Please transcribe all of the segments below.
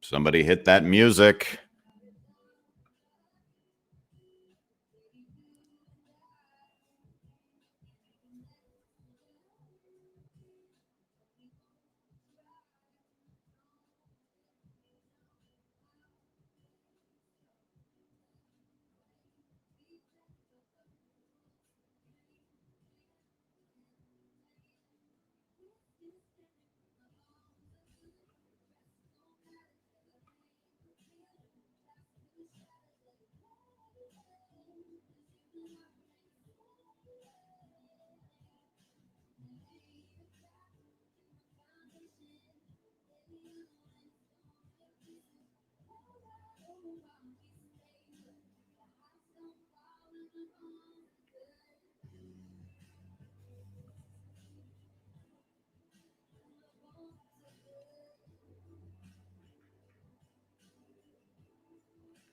Somebody hit that music.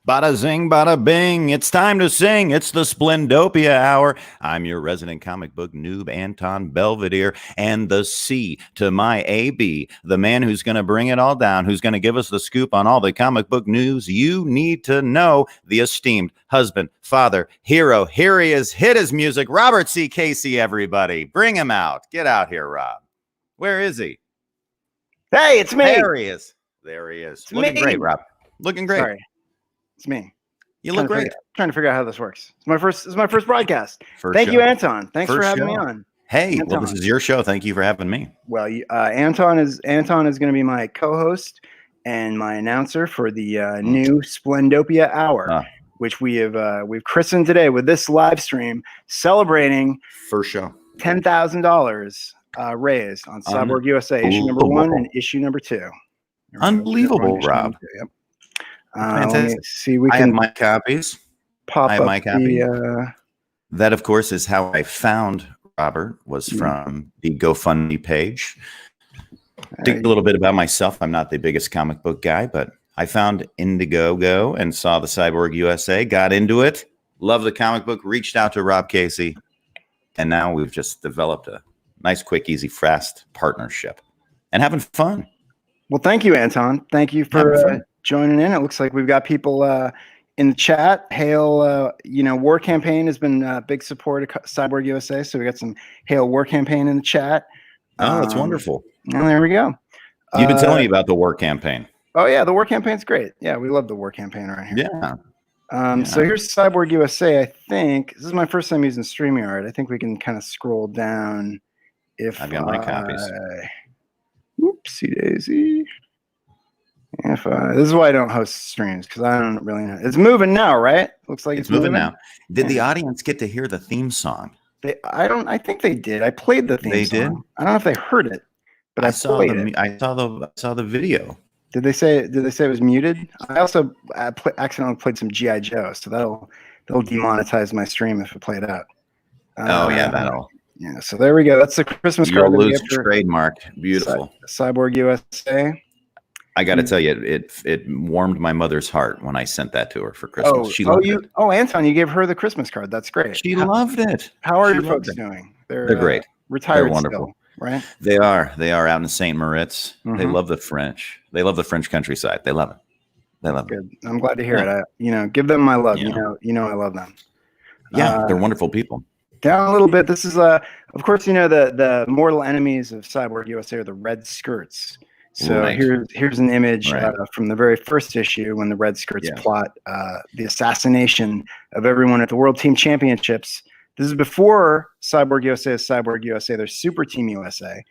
Bada zing, bada bing. It's time to sing. It's the Splendopia Hour. I'm your resident comic book noob, Anton Belvedere, and the C to my AB, the man who's going to bring it all down, who's going to give us the scoop on all the comic book news you need to know, the esteemed husband, father, hero. Here he is. Hit his music. Robert C. Cacy, everybody. Bring him out. Get out here, Rob. Where is he? Hey, it's me. There he is. There he is. It's Looking me. great, Rob. Looking great. Sorry. It's me. You look great. Trying to figure out how this works. It's my first broadcast. First Thank show. you, Anton. Thanks for First having show. me on. Hey, Anton. well, this is your show. Thank you for having me. Well, Anton is going to be my co-host and my announcer for the new Splendopia Hour, which we've christened today with this live stream celebrating First show. $10,000 raised on CYBORG USA, issue number 1 and issue number 2. Unbelievable, Rob. Yep. Fantastic. See, we I can have my copies. pop I have up my copy. the. That, of course, is how I found Robert, was from the GoFundMe page. Dig a little bit about myself. I'm not the biggest comic book guy, but I found Indiegogo and saw the CYBORG USA, got into it, loved the comic book, reached out to Rob Cacy, and now we've just developed a nice, quick, easy, fast partnership and having fun. Well, thank you, Anton. Thank you for joining in. It looks like we've got people in the chat. Hail, War Campaign has been a big support of CYBORG USA, so we got some Hail War Campaign in the chat. Oh, that's wonderful. And there we go. You've been telling me about the War Campaign. Oh, yeah, the War Campaign's great. Yeah, we love the War Campaign around here. Yeah. So here's CYBORG USA. I think this is my first time using StreamYard. I think we can kind of scroll down. If I've got my copies. Oopsie daisy. This is why I don't host streams, because I don't really know. It's moving now, right? Looks like It's moving now. Did the audience get to hear the theme song? I think they did. I played the theme song. They did? I don't know if they heard it, but I saw the video. Did they say it was muted? I also accidentally played some G.I. Joe, so that'll demonetize my stream if it played out. Yeah, so there we go. That's the Christmas card. You'll lose trademark. Beautiful. CYBORG USA. I got to tell you, it warmed my mother's heart when I sent that to her for Christmas. She loved it. Anton, you gave her the Christmas card. That's great. She loved it. How are your folks doing? They're great. Retired, they're wonderful. Still, right? They are. They are out in St. Moritz. They love the French. They love the French countryside. They love it. They love it. I'm glad to hear it. Give them my love. I love them. Yeah, they're wonderful people. Down a little bit. This is of course, the mortal enemies of CYBORG USA are the red skirts. So here's an image from the very first issue when the red skirts plot the assassination of everyone at the World Team Championships. This is before CYBORG USA is CYBORG USA. They're Super Team USA.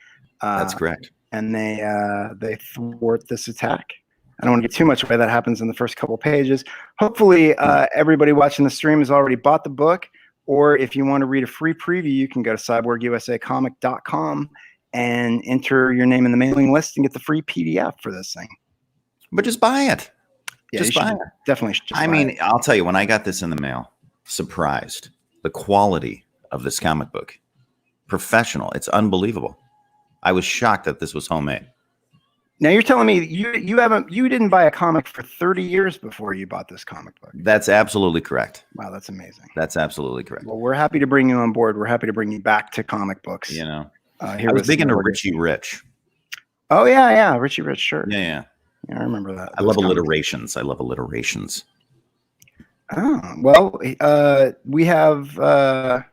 That's correct. And they thwart this attack. I don't want to get too much away. That happens in the first couple pages. Hopefully, everybody watching the stream has already bought the book. Or if you want to read a free preview, you can go to cyborgusacomic.com and enter your name in the mailing list and get the free PDF for this thing. But just buy it. Yeah, just buy it. Definitely should. I mean, I'll tell you, when I got this in the mail, surprised. The quality of this comic book. Professional. It's unbelievable. I was shocked that this was homemade. Now you're telling me you didn't buy a comic for 30 years before you bought this comic book. That's absolutely correct. Wow, that's amazing. That's absolutely correct. Well, we're happy to bring you on board. We're happy to bring you back to comic books. You know, I was big into Richie Rich. Oh yeah, Richie Rich, sure. Yeah, I remember that. I love alliterations. I love alliterations. Oh well, we have. I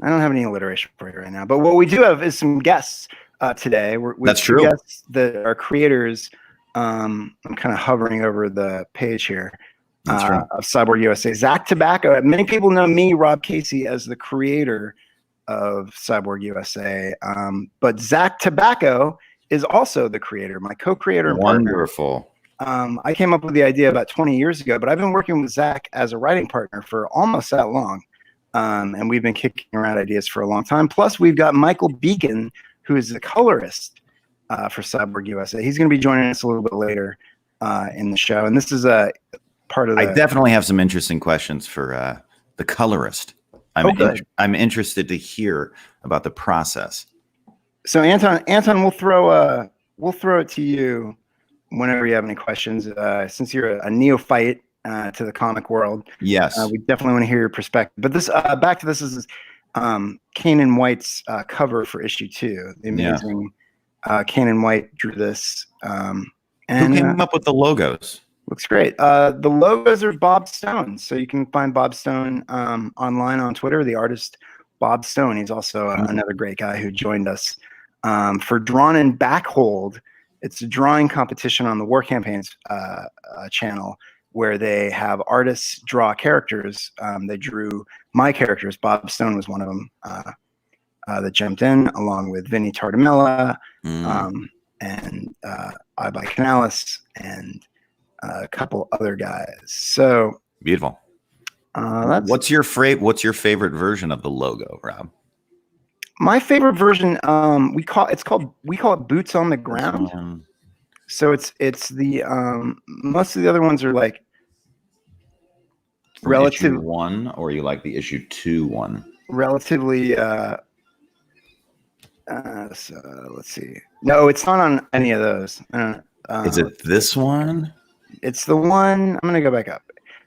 don't have any alliteration for you right now, but what we do have is some guests. Today. That's true. Guests that are creators. I'm kind of hovering over the page here of Cyborg USA. Zach Tabacco. Many people know me, Rob Cacy, as the creator of Cyborg USA. But Zach Tabacco is also the creator, my co-creator. Wonderful. I came up with the idea about 20 years ago, but I've been working with Zach as a writing partner for almost that long. And we've been kicking around ideas for a long time. Plus, we've got Michael Beacon, who is the colorist for Cyborg USA. He's going to be joining us a little bit later in the show. And this is a part of the... I definitely have some interesting questions for the colorist. I'm interested to hear about the process. So Anton, we'll throw it to you whenever you have any questions. Since you're a neophyte to the comic world, yes, we definitely want to hear your perspective. But this back to this is Kanan White's cover for issue 2. The amazing Kanan White drew this. And who came up with the logos? Looks great. The logos are Bob Stone, so you can find Bob Stone online on Twitter. The artist Bob Stone. He's also another great guy who joined us for Drawn and Backhold. It's a drawing competition on the War Campaigns channel, where they have artists draw characters. They drew my characters. Bob Stone was one of them that jumped in, along with Vinny Tardamella and Ibai Canales and a couple other guys. So beautiful. What's your favorite version of the logo, Rob? My favorite version, we call it Boots on the Ground. So it's the most of the other ones are like relative issue 1, or you like the issue 2 one? Relatively. So let's see. No, it's not on any of those. Is it this one? It's the one. I'm gonna go back up.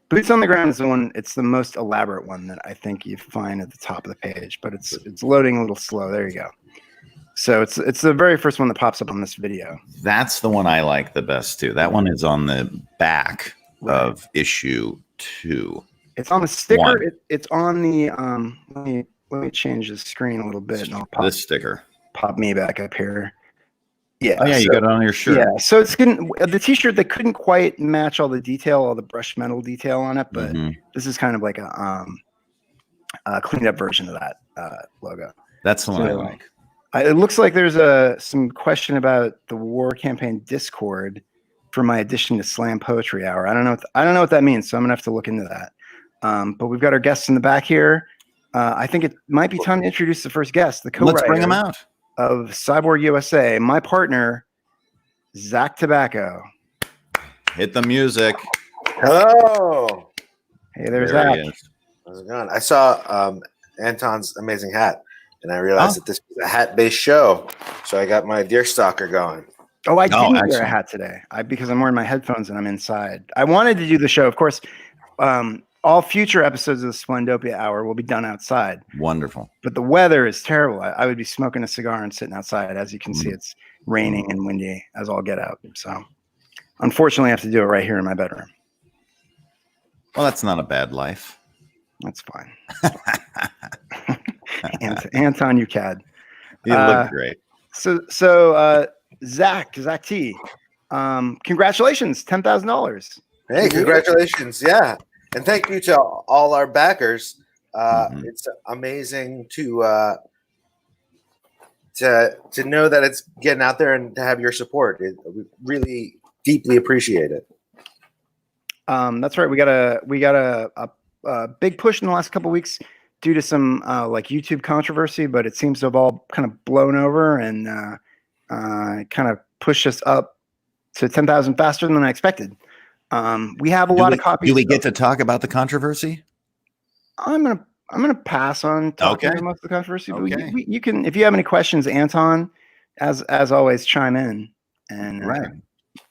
Boots on the Ground is the one. It's the most elaborate one that I think you find at the top of the page, but it's loading a little slow. There you go. So it's the very first one that pops up on this video. That's the one I like the best too. That one is on the back of issue 2. It's on the sticker. It's on the let me change the screen a little bit, and I'll pop this sticker. Pop me back up here. Yeah. Oh yeah, you got it on your shirt. Yeah. So it's the t-shirt, they couldn't quite match all the detail, all the brushed metal detail on it, but this is kind of like a cleaned up version of that logo. That's the one I like. It looks like there's some question about the War Campaign Discord for my addition to Slam Poetry Hour. I don't know what that means, so I'm gonna have to look into that. But we've got our guests in the back here. I think it might be time to introduce the first guest, the co-writer. Let's bring him out. Of Cyborg USA, my partner, Zach Tabacco. Hit the music. Hello. Hey, there's Zach. How's it going? I saw Anton's amazing hat, and I realized that this was a hat-based show, so I got my Deerstalker going. Oh, I didn't wear a hat today because I'm wearing my headphones and I'm inside. I wanted to do the show, of course. All future episodes of the Splendopia Hour will be done outside. Wonderful. But the weather is terrible. I would be smoking a cigar and sitting outside. As you can see, it's raining and windy as all get out. So unfortunately, I have to do it right here in my bedroom. Well, that's not a bad life. That's fine. Anton, you cad. You look great. So Zach T, congratulations, $10,000. Hey, congratulations. Yeah. And thank you to all our backers. It's amazing to know that it's getting out there and to have your support. We really deeply appreciate it. That's right. We got a big push in the last couple of weeks due to some like YouTube controversy, but it seems to have all kind of blown over and kind of pushed us up to 10,000 faster than I expected. We have a lot of copies. Do we get to talk about the controversy? I'm gonna pass on talking about most of the controversy. But you can, if you have any questions, Anton, as always, chime in. and right.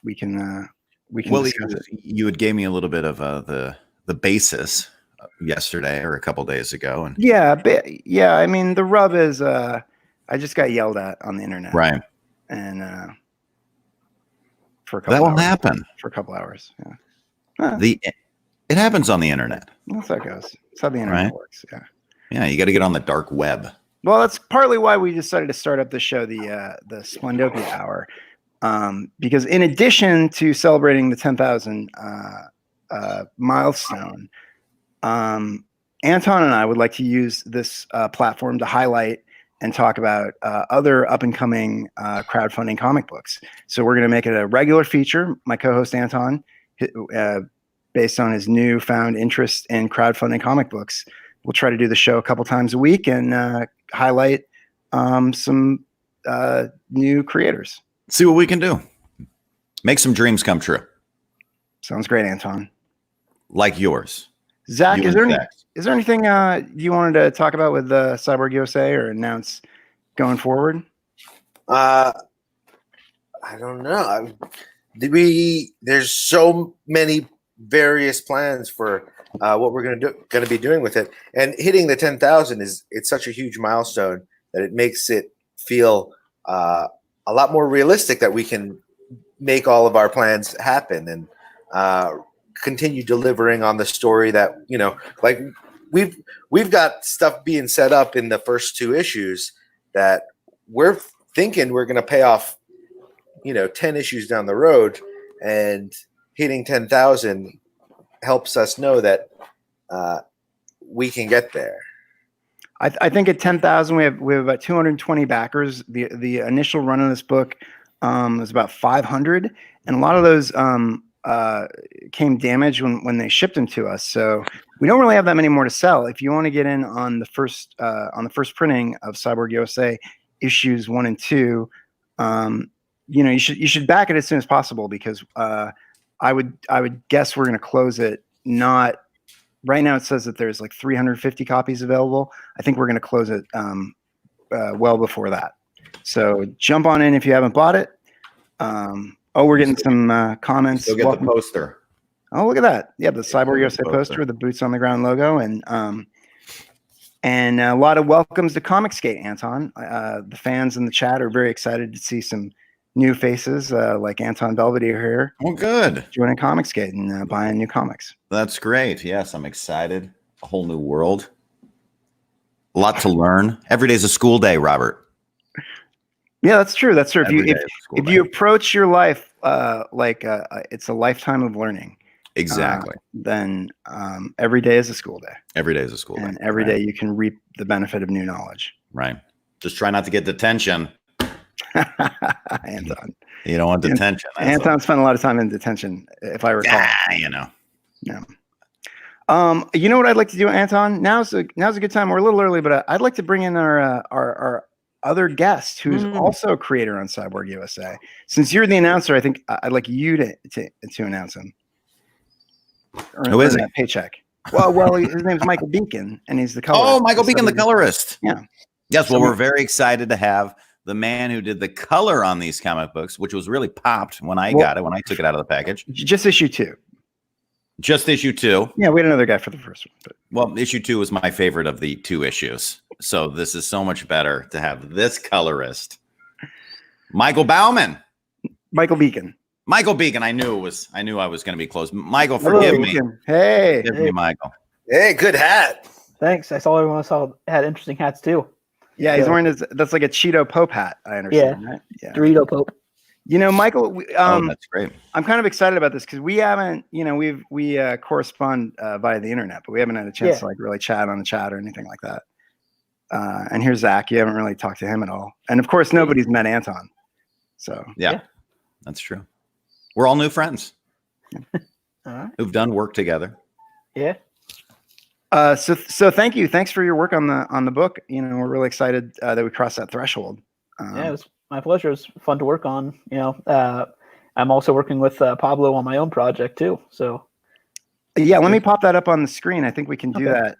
we can Well, discuss it. you had gave me a little bit of the basis yesterday or a couple days ago, and yeah. I mean, the rub is I just got yelled at on the internet, right, and for a couple that will hours, happen for a couple hours. Yeah, it happens on the internet. That's how it goes. That's how the internet works. Yeah. Yeah, you got to get on the dark web. Well, that's partly why we decided to start up the show, the Splendopia Hour, because in addition to celebrating the 10,000 milestone, Anton and I would like to use this platform to highlight and talk about other up-and-coming crowdfunding comic books. So we're going to make it a regular feature. My co-host Anton, based on his newfound interest in crowdfunding comic books, we'll try to do the show a couple times a week and highlight some new creators. See what we can do. Make some dreams come true. Sounds great, Anton. Like yours. Zach, is there anything you wanted to talk about with CYBORG USA or announce going forward? I don't know. There's so many various plans for what we're going to be doing with it, and hitting the 10,000 it's such a huge milestone that it makes it feel a lot more realistic that we can make all of our plans happen and continue delivering on the story that, like we've got stuff being set up in the first 2 issues that we're thinking we're going to pay off, 10 issues down the road, and hitting 10,000 helps us know that we can get there. I think at 10,000 we have about 220 backers. The initial run of this book was about 500, and a lot of those came damaged when they shipped them to us. So we don't really have that many more to sell. If you want to get in on the first printing of CYBORG USA issues 1 and 2, you should back it as soon as possible, because I would guess we're going to close it. Not right now. It says that there's like 350 copies available. I think we're going to close it well before that. So jump on in if you haven't bought it. We're getting some comments. Still get the poster. Oh, look at that! Yeah, the CYBORG USA poster with the boots on the ground logo, and a lot of welcomes to Comicsgate, Anton. The fans in the chat are very excited to see some new faces like Anton Belvedere here. Oh, good. Joining Comicsgate and buying new comics. That's great. Yes, I'm excited. A whole new world. A lot to learn. Every day's a school day, Robert. Yeah, that's true. That's true. If you approach your life like it's a lifetime of learning, exactly, then every day is a school day. Every day is a school day. And every day you can reap the benefit of new knowledge. Right. Just try not to get detention. Anton. You don't want detention. Anton spent a lot of time in detention, if I recall. Yeah. You know what I'd like to do, Anton? Now's a good time. We're a little early, but I'd like to bring in our other guest, who's also a creator on CYBORG USA. Since you're the announcer, I think I'd like you to announce him. Who is he? Paycheck. Well, his name's Michael Beacon, and he's the colorist. Oh, Michael Beacon, the colorist. Yeah. Yes. Well, we're very excited to have the man who did the color on these comic books, which was really popped when I got it, when I took it out of the package. Just issue 2. Just issue 2. Yeah, we had another guy for the first one. But. Well, issue 2 was my favorite of the 2 issues. So this is so much better to have this colorist, Michael Bauman. Michael Beacon. Michael Beacon. I knew I was going to be close. Michael, forgive me. Hey. Forgive me, Michael. Hey, good hat. Thanks. I saw everyone had interesting hats too. Yeah, he's wearing that's like a Cheeto Pope hat, I understand. Yeah. Right? Yeah. Dorito Pope. Michael, that's great. I'm kind of excited about this because we haven't, we correspond via the internet, but we haven't had a chance to like really chat on the chat or anything like that. And here's Zach. You haven't really talked to him at all. And of course, nobody's met Anton. So yeah, that's true. We're all new friends who've done work together. Yeah. So thank you. Thanks for your work on the book. We're really excited that we crossed that threshold. Yeah, it was my pleasure. It's fun to work on. I'm also working with Pablo on my own project too. So yeah, let me pop that up on the screen. I think we can do that.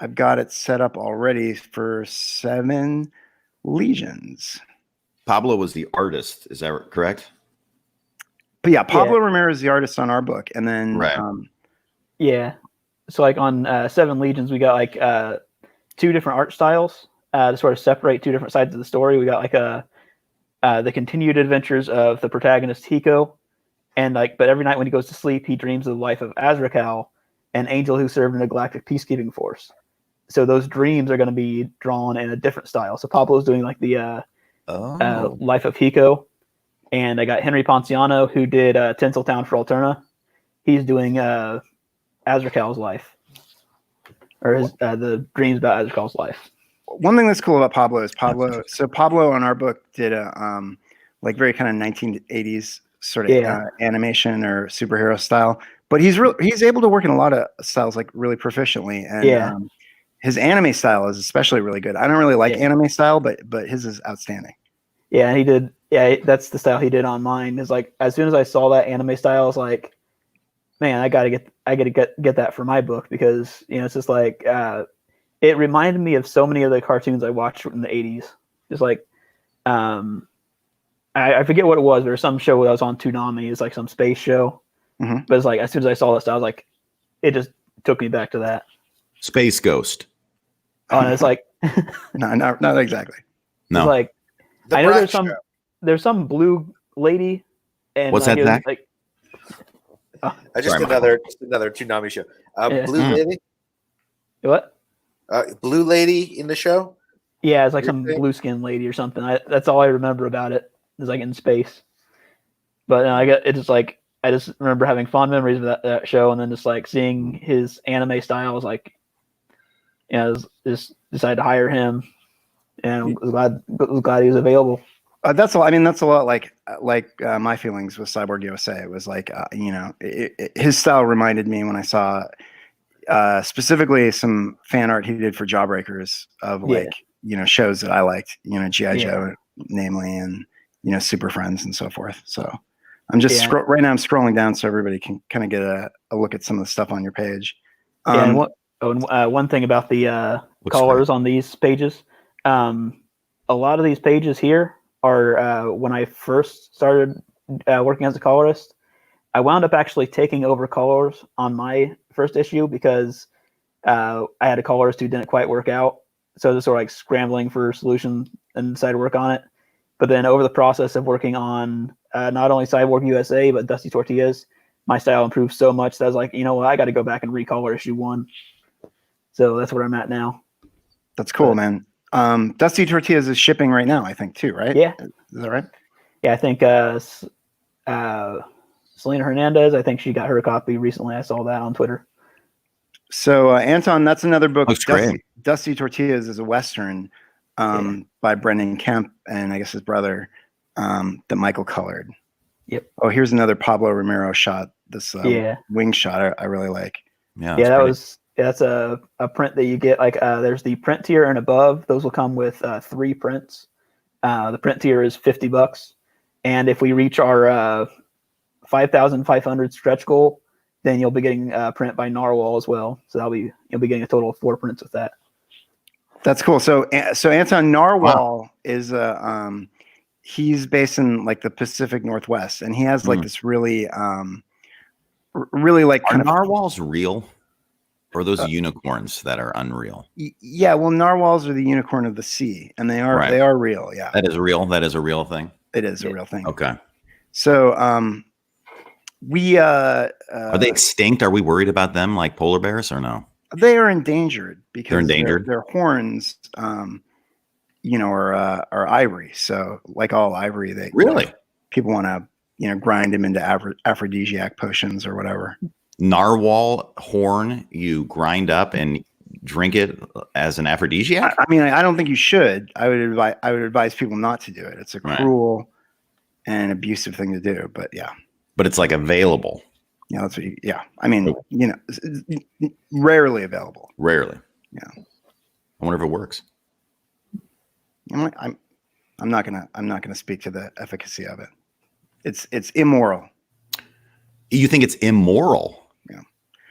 I've got it set up already for 7 Legions. Pablo was the artist. Is that correct? But yeah, Pablo Ramirez is the artist on our book, and then yeah. So like on Seven Legions, we got like 2 different art styles to sort of separate 2 different sides of the story. We got like the continued adventures of the protagonist Hiko, and but every night when he goes to sleep, he dreams of the life of Azrakal, an angel who served in a galactic peacekeeping force. So those dreams are going to be drawn in a different style. So Pablo's doing like the life of Hiko, and I got Henry Ponciano, who did Tinseltown for Alterna. He's doing Azrakal's life, or his the dreams about Azrakal's life. One thing that's cool about Pablo is Pablo on our book did a like very kind of 1980s sort of animation or superhero style, but he's able to work in a lot of styles like really proficiently, and his anime style is especially really good. I don't really like anime style, but his is outstanding. Yeah, he did. Yeah, that's the style he did on mine. Is like as soon as I saw that anime style, I was like, man, I gotta get that for my book, because it's just like it reminded me of so many of the cartoons I watched in the 80s. Just like I forget what it was. There was some show that was on Toonami. It's like some space show. Mm-hmm. But it's like as soon as I saw this, I was like, it just took me back to that. Space Ghost. Oh, and it's like no, not exactly. No, it's like I know there's some blue lady, and what's that? Like, just another Toonami show. Blue lady. What? Blue lady in the show. Yeah, it's like some blue skin lady or something. That's all I remember about it. It's like in space. But I just remember having fond memories of that show, and then just like seeing his anime style. Was like, just decided to hire him, and was glad he was available. That's a lot. I mean, that's a lot like my feelings with Cyborg USA. It was like his style reminded me when I saw specifically some fan art he did for Jawbreakers of shows that I liked. G.I. Joe, namely, and Super Friends and so forth. So I'm just right now I'm scrolling down so everybody can kind of get a look at some of the stuff on your page. And one thing about the colors on these pages, a lot of these pages here are when I first started working as a colorist, I wound up actually taking over colors on my first issue because I had a colorist who didn't quite work out. So just sort of like scrambling for solutions and decided to work on it. But then over the process of working on not only Cyborg USA, but Dusty Tortillas, my style improved so much that I was like, I got to go back and recolor issue 1. So that's where I'm at now. That's cool, man. Dusty Tortillas is shipping right now, I think, too, right? Yeah. Is that right? Yeah, I think Selena Hernandez, I think she got her a copy recently. I saw that on Twitter. So, Anton, that's another book. Looks great. Dusty Tortillas is a Western by Brendan Kemp and I guess his brother that Michael colored. Yep. Oh, here's another Pablo Ramiro shot. This wing shot I really like. Yeah, that's a print that you get. Like there's the print tier and above. Those will come with 3 prints. The print tier is $50, and if we reach our 5,500 stretch goal, then you'll be getting print by Narwhal as well. So you'll be getting a total of 4 prints with that. That's cool. So Anton, Narwhal is he's based in like the Pacific Northwest, and he has like this really like kind of narwhals real, or are those unicorns that are unreal? Yeah, well, narwhals are the unicorn of the sea, and they are real. Yeah, that is real. That is a real thing. It is a real thing. Okay. So are they extinct? Are we worried about them like polar bears or no? They are endangered because they're endangered. Their horns, are ivory. So like all ivory, they really people want to grind them into aphrodisiac potions or whatever. Narwhal horn, you grind up and drink it as an aphrodisiac? I mean, I don't think you should. I would advise people not to do it. It's a cruel and abusive thing to do. But yeah. But it's like available. Yeah, that's what I mean, rarely available. Rarely. Yeah. I wonder if it works. I'm not gonna speak to the efficacy of it. It's immoral. You think it's immoral? Yeah.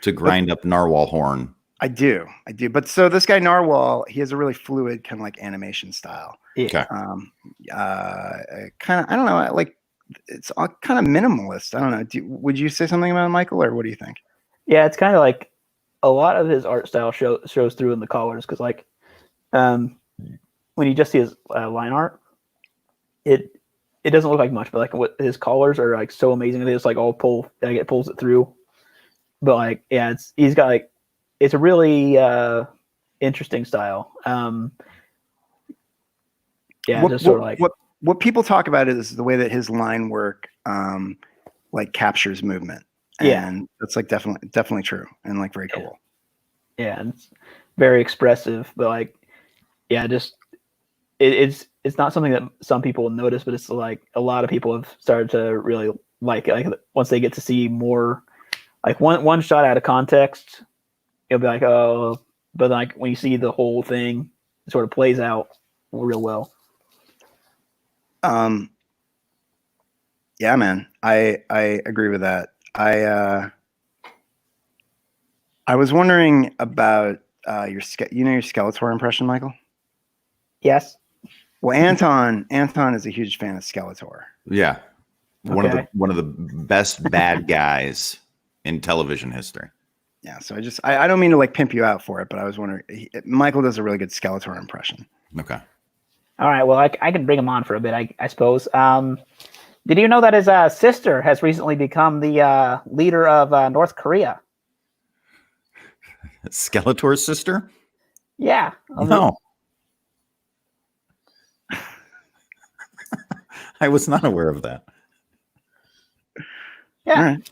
To grind up narwhal horn I do. But so this guy Narwhal, he has a really fluid kind of like animation style. Yeah. Kind of, I don't know, like it's kind of minimalist. I don't know. Would you say something about it, Michael, or what do you think? Yeah, it's kind of like a lot of his art style shows through in the colors because, like, when you just see his line art, it doesn't look like much, but like what his colors are like so amazing. They just like all pull, like it pulls it through. But like, yeah, he's got like it's a really interesting style. Just sort of like what people talk about is the way that his line work like captures movement. And that's like definitely true and like very cool. Yeah, and it's very expressive, but like, yeah, just it's not something that some people notice, but it's like a lot of people have started to really like it. Like once they get to see more, like one shot out of context, you'll be like, oh, but like when you see the whole thing, it sort of plays out real well. Yeah, man, I agree with that. I was wondering about your Skeletor impression, Michael. Yes. Well, Anton is a huge fan of Skeletor. Yeah, one of the best bad guys in television history. Yeah, so I don't mean to like pimp you out for it, but I was wondering. Michael does a really good Skeletor impression. Okay. All right. Well, I can bring him on for a bit, I suppose. Did you know that his sister has recently become the leader of North Korea? Skeletor's sister? Yeah. No. I was not aware of that. Yeah. All right.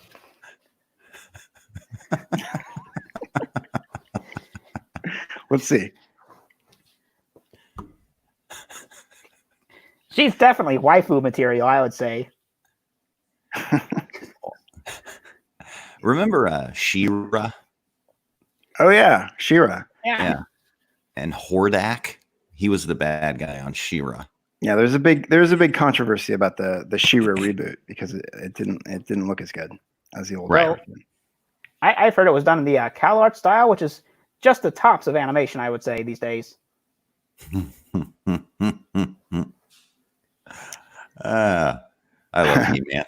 Let's see. She's definitely waifu material, I would say. Remember She-Ra? Oh yeah, She-Ra. Yeah. And Hordak? He was the bad guy on She-Ra. Yeah, there's a big controversy about the She-Ra reboot because it didn't look as good as the old right. I've heard it was done in the CalArt style, which is just the tops of animation, I would say, these days. I love you, man.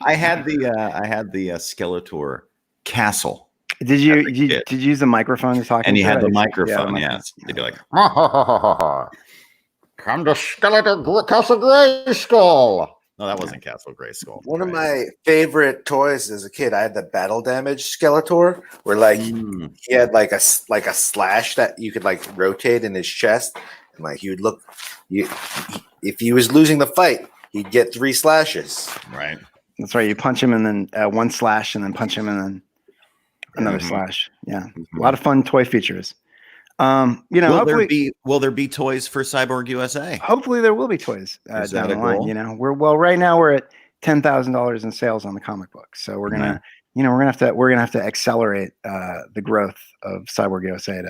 I had the Skeletor castle. Did you use the microphone to talk? And you had the microphone, yes. They'd be like, "Come to Skeletor Castle Grayskull." No, that wasn't Castle Grayskull. One of my favorite toys as a kid, I had the Battle Damage Skeletor, where like he had like a slash that you could like rotate in his chest, and like he would look. If he was losing the fight, he'd get 3 slashes. Right. That's right. You punch him and then 1 slash, and then punch him and then another slash. Yeah, a lot of fun toy features. Will there be toys for Cyborg USA? Hopefully there will be toys down the line. You know, right now we're at $10,000 in sales on the comic book, so we're gonna have to accelerate the growth of Cyborg USA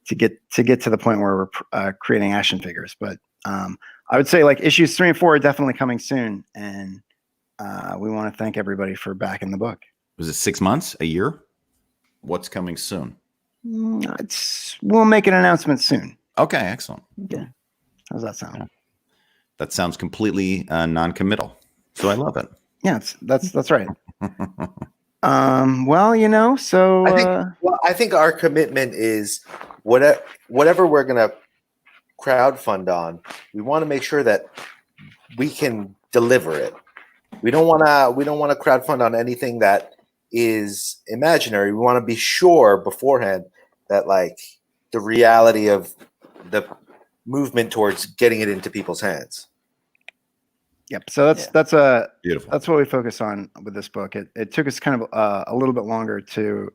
to get to the point where we're creating action figures. But I would say like issues 3 and 4 are definitely coming soon, and we want to thank everybody for backing the book. Was it 6 months, a year? What's coming soon? We'll make an announcement soon. Okay, excellent. Yeah. How's that sound? Yeah. That sounds completely non-committal. So I love it. Yeah, that's right. Well, so I think our commitment is whatever we're gonna crowdfund on, we want to make sure that we can deliver it. We don't want to crowdfund on anything that is imaginary. We want to be sure beforehand that like the reality of the movement towards getting it into people's hands. Yep. So that's beautiful. That's what we focus on with this book. It took us kind of a little bit longer to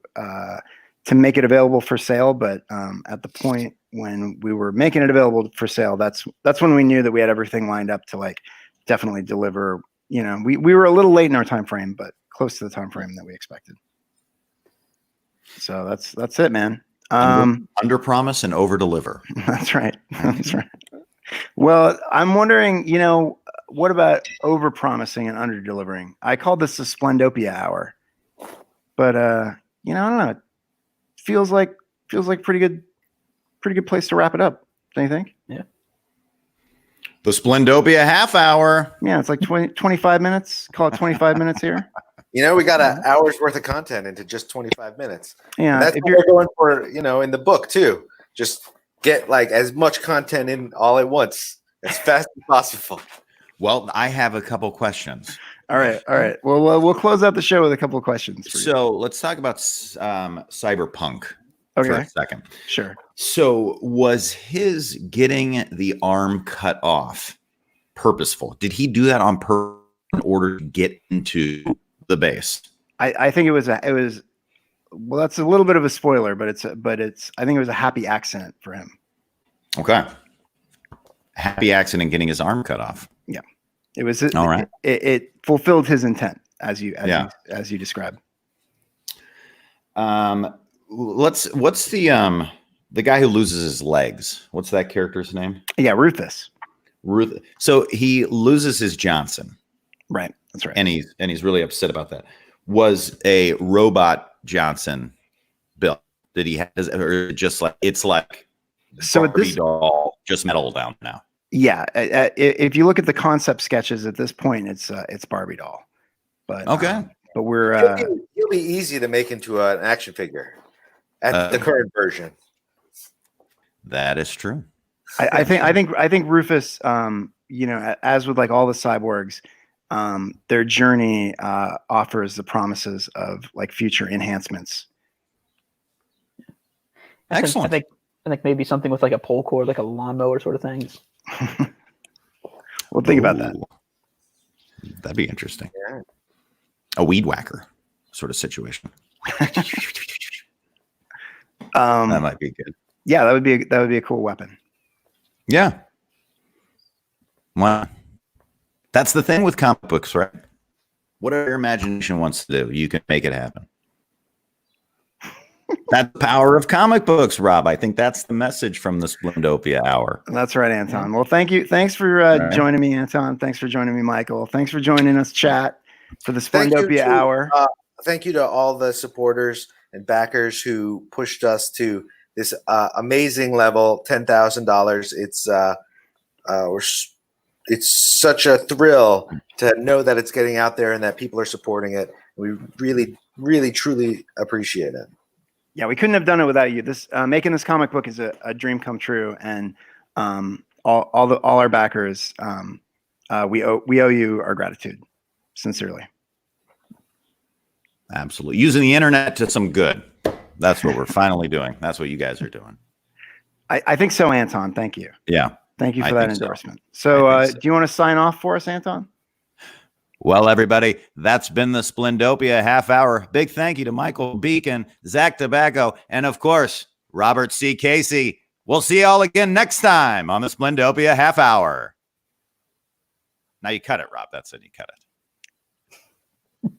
make it available for sale, but at the point when we were making it available for sale, that's when we knew that we had everything lined up to like definitely deliver. You know, we were a little late in our time frame, but close to the time frame that we expected. So that's it, man. Under promise and over deliver. That's right. That's right. Well, I'm wondering, what about over promising and under delivering? I called this the Splendopia Hour, but I don't know. It feels like pretty good place to wrap it up. Don't you think? Yeah. The Splendopia half hour. Yeah, it's like 25 minutes. Call it 25 minutes here. We got an hour's worth of content into just 25 minutes. Yeah, and that's if what we're going for, in the book too. Just get like as much content in all at once as fast as possible. Well, I have a couple questions. All right. Well, we'll close out the show with a couple of questions. For so let's talk about cyberpunk for a second. Sure. So was his getting the arm cut off purposeful? Did he do that on purpose in order to get into the base? I think it was well, that's a little bit of a spoiler, but I think it was a happy accident for him. Okay. Happy accident getting his arm cut off. Yeah. It was all right. It fulfilled his intent as you described. What's the guy who loses his legs? What's that character's name? Yeah, Rufus. So he loses his Johnson. Right. That's right. And he's really upset about that. Was a robot Johnson built? Did he have, or just like it's like so Barbie doll, just metal down now? Yeah. If you look at the concept sketches at this point, it's Barbie doll. But okay. But we're he'll be easy to make into an action figure at the current version. That is true. I think Rufus, as with like all the cyborgs, their journey offers the promises of like future enhancements. Excellent. I think maybe something with like a pull cord, like a lawnmower sort of thing. Well, think about that. That'd be interesting. Yeah. A weed whacker sort of situation. That might be good. Yeah, that would be a cool weapon. Yeah. Well, that's the thing with comic books, right? Whatever your imagination wants to do, you can make it happen. That's the power of comic books, Rob. I think that's the message from the Splendopia Hour. That's right, Anton. Well, thank you. Thanks for joining me, Anton. Thanks for joining me, Michael. Thanks for joining us, chat, for the Splendopia Hour. Thank you to all the supporters and backers who pushed us to this amazing level, $10,000. It's such a thrill to know that it's getting out there and that people are supporting it. We really, really, truly appreciate it. Yeah, we couldn't have done it without you. This making this comic book is a dream come true, and all our backers, we owe you our gratitude, sincerely. Absolutely, using the internet to some good. That's what we're finally doing. That's what you guys are doing. I think so, Anton. Thank you. Yeah, thank you for that endorsement. So, do you want to sign off for us, Anton? Well, everybody, that's been the Splendopia half hour. Big thank you to Michael Beacon, Zach Tabacco, and of course, Robert C. Cacy. We'll see you all again next time on the Splendopia half hour. Now you cut it, Rob. That's it. You cut it.